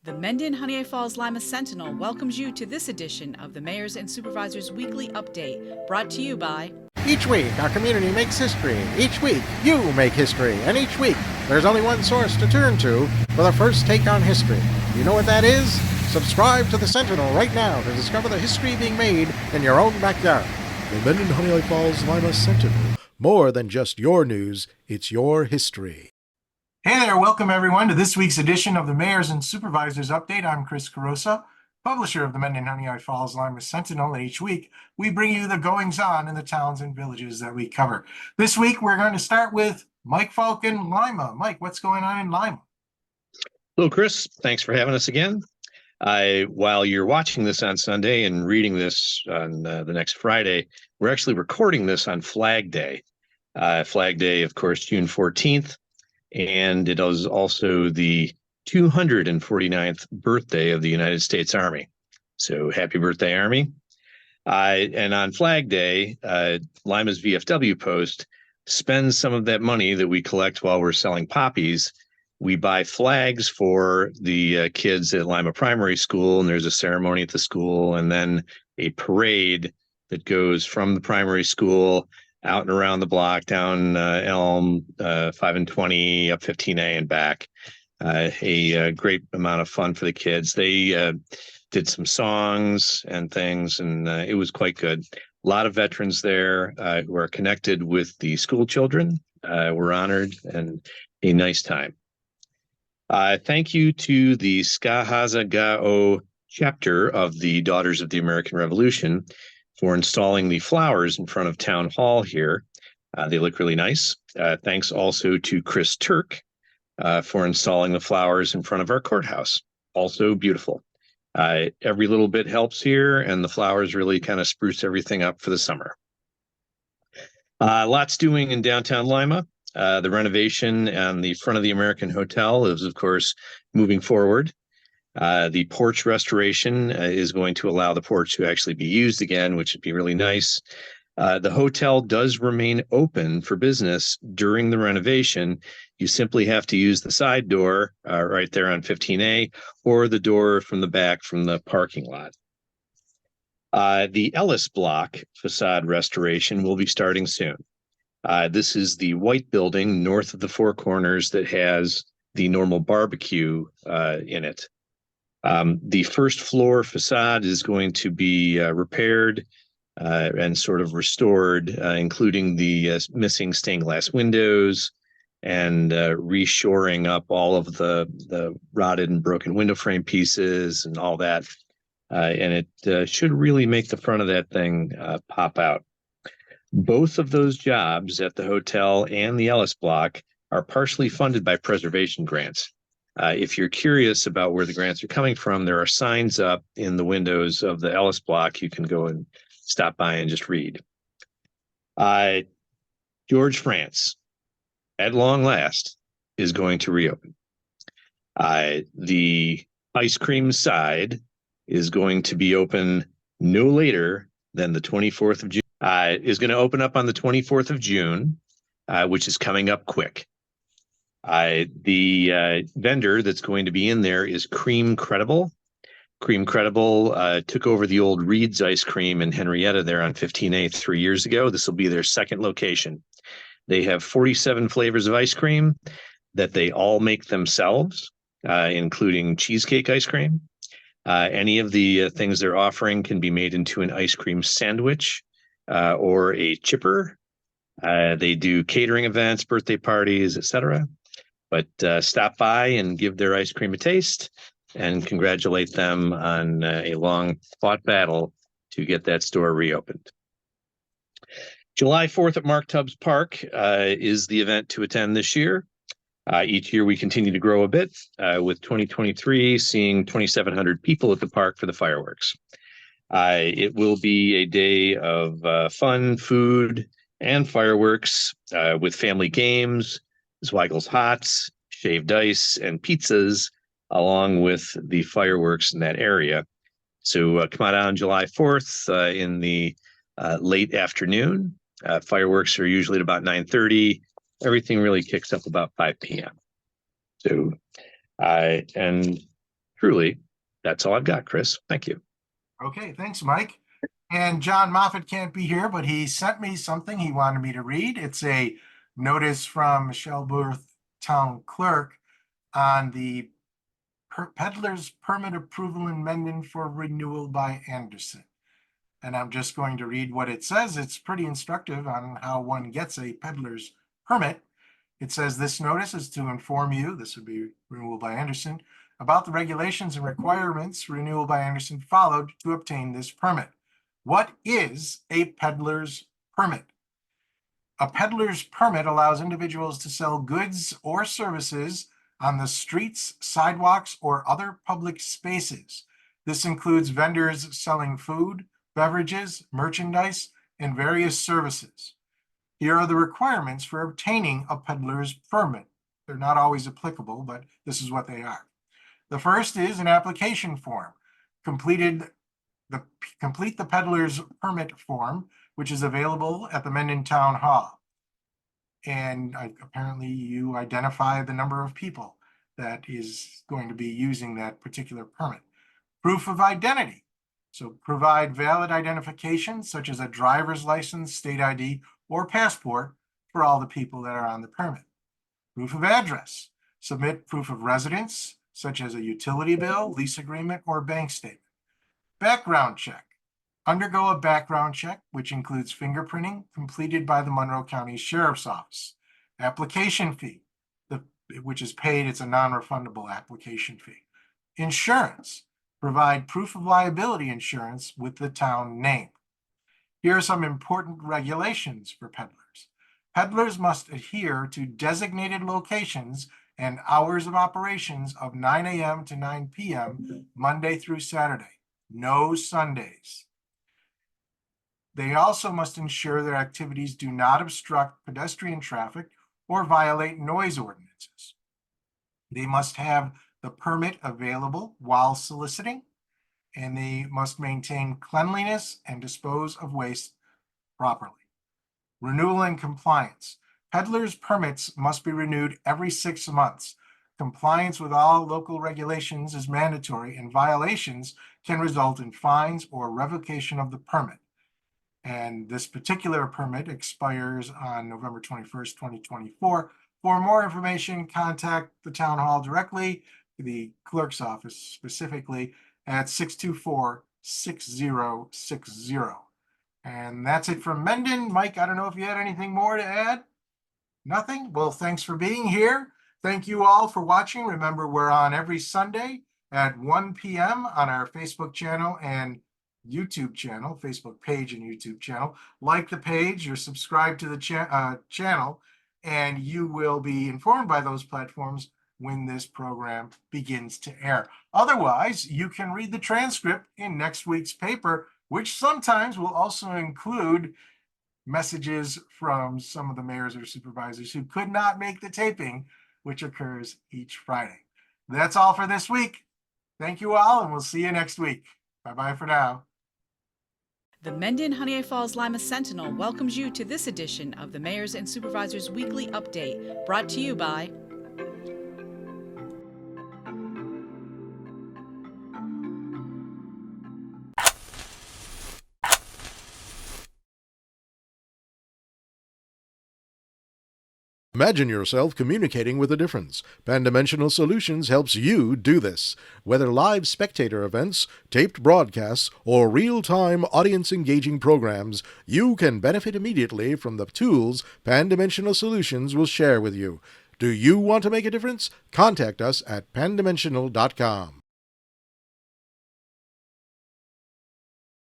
The Mendon-Honeoye Falls-Lima Sentinel welcomes you to this edition of the Mayors and Supervisors Weekly Update, brought to you by... Each week, our community makes history. Each week, you make history. And each week, there's only one source to turn to for the first take on history. You know what that is? Subscribe to the Sentinel right now to discover the history being made in your own backyard. The Mendon-Honeoye Falls-Lima Sentinel. More than just your news, it's your history. Hey there, welcome everyone to this week's edition of the Mayors and Supervisors Update. I'm Chris Carosa, publisher of the Mendon-Honeoye Falls-Lima Sentinel, and each week we bring you the goings-on in the towns and villages that we cover. This week we're going to start with Mike Falk in Lima. Mike, what's going on in Lima? Hello, Chris. Thanks for having us again. While you're watching this on Sunday and reading this on the next Friday, we're actually recording this on Flag Day. Flag Day, of course, June 14th. And it is also the 249th birthday of the United States Army. So happy birthday, Army. And on Flag Day, Lima's VFW post spends some of that money that we collect while we're selling poppies. We buy flags for the kids at Lima Primary School, and there's a ceremony at the school, and then a parade that goes from the primary school out and around the block, down Elm, 5 and 20, up 15A and back. A great amount of fun for the kids. They did some songs and things, and it was quite good. A lot of veterans there who are connected with the school children were honored, and a nice time. Thank you to the Skahaza Ga'o chapter of the Daughters of the American Revolution for installing the flowers in front of Town Hall here. They look really nice. Thanks also to Chris Turk for installing the flowers in front of our courthouse. Also beautiful. Every little bit helps here, and the flowers really kind of spruce everything up for the summer. Lots doing in downtown Lima. The renovation on the front of the American Hotel is, of course, moving forward. The porch restoration is going to allow the porch to actually be used again, which would be really nice. The hotel does remain open for business during the renovation. You simply have to use the side door right there on 15A or the door from the back from the parking lot. The Ellis Block facade restoration will be starting soon. This is the white building north of the Four Corners that has the normal barbecue in it. The first floor facade is going to be repaired and sort of restored, including the missing stained glass windows and reshoring up all of the rotted and broken window frame pieces and all that. And it should really make the front of that thing pop out. Both of those jobs at the hotel and the Ellis Block are partially funded by preservation grants. If you're curious about where the grants are coming from, there are signs up in the windows of the Ellis Block. You can go and stop by and just read. George France, at long last, is going to reopen. The ice cream side is going to be open no later than the 24th of June. Is going to open up on the 24th of June, which is coming up quick. The vendor that's going to be in there is Cream Credible. Cream Credible took over the old Reed's Ice Cream in Henrietta there on 15A 3 years ago. This will be their second location. They have 47 flavors of ice cream that they all make themselves, including cheesecake ice cream. Any of the things they're offering can be made into an ice cream sandwich or a chipper. They do catering events, birthday parties, etc. But stop by and give their ice cream a taste and congratulate them on a long-fought battle to get that store reopened. July 4th at Mark Tubbs Park is the event to attend this year. Each year we continue to grow a bit, with 2023 seeing 2,700 people at the park for the fireworks. It will be a day of fun, food, and fireworks with family games, Zweigel's Hots, shaved ice, and pizzas, along with the fireworks in that area. So come on down July 4th in the late afternoon. Fireworks are usually at about 9:30. Everything really kicks up about 5 p.m. So, and Truly, that's all I've got, Chris. Thank you. Okay, thanks, Mike. And John Moffat can't be here, but he sent me something he wanted me to read. It's a notice from Michelle Booth, Town Clerk, on the peddler's permit approval in Mendon for renewal by Anderson. And I'm just going to read what it says. It's pretty instructive on how one gets a peddler's permit. It says this notice is to inform you, this would be renewal by Anderson, about the regulations and requirements renewal by Anderson followed to obtain this permit. What is a peddler's permit? A peddler's permit allows individuals to sell goods or services on the streets, sidewalks, or other public spaces. This includes vendors selling food, beverages, merchandise, and various services. Here are the requirements for obtaining a peddler's permit. They're not always applicable, but this is what they are. The first is an application form. Complete the peddler's permit form, which is available at the Mendon Town Hall. And apparently you identify the number of people that is going to be using that particular permit. Proof of identity. So provide valid identification, such as a driver's license, state ID, or passport for all the people that are on the permit. Proof of address. Submit proof of residence, such as a utility bill, lease agreement, or bank statement. Background check. Undergo a background check, which includes fingerprinting, completed by the Monroe County Sheriff's Office. Application fee, which is paid. It's a non-refundable application fee. Insurance. Provide proof of liability insurance with the town name. Here are some important regulations for peddlers. Peddlers must adhere to designated locations and hours of operations of 9 a.m. to 9 p.m. Monday through Saturday. No Sundays. They also must ensure their activities do not obstruct pedestrian traffic or violate noise ordinances. They must have the permit available while soliciting, and they must maintain cleanliness and dispose of waste properly. Renewal and compliance. Peddlers' permits must be renewed every 6 months. Compliance with all local regulations is mandatory, and violations can result in fines or revocation of the permit. And this particular permit expires on November 21st, 2024. For more information, contact the town hall directly, the clerk's office specifically, at 624-6060. And that's it from Mendon. Mike, I don't know if you had anything more to add? Nothing? Well, thanks for being here. Thank you all for watching. Remember, we're on every Sunday at 1 p.m. on our Facebook channel and YouTube channel, Facebook page and YouTube channel. Like the page, you're subscribed to the channel, and you will be informed by those platforms when this program begins to air. Otherwise, you can read the transcript in next week's paper, which sometimes will also include messages from some of the mayors or supervisors who could not make the taping, which occurs each Friday. That's all for this week. Thank you all, and we'll see you next week. Bye-bye for now. The Mendon-Honeoye Falls-Lima Sentinel welcomes you to this edition of the Mayors and Supervisors Weekly Update, brought to you by Imagine yourself communicating with a difference. Pan-Dimensional Solutions helps you do this. Whether live spectator events, taped broadcasts, or real-time audience-engaging programs, you can benefit immediately from the tools Pan-Dimensional Solutions will share with you. Do you want to make a difference? Contact us at pandimensional.com.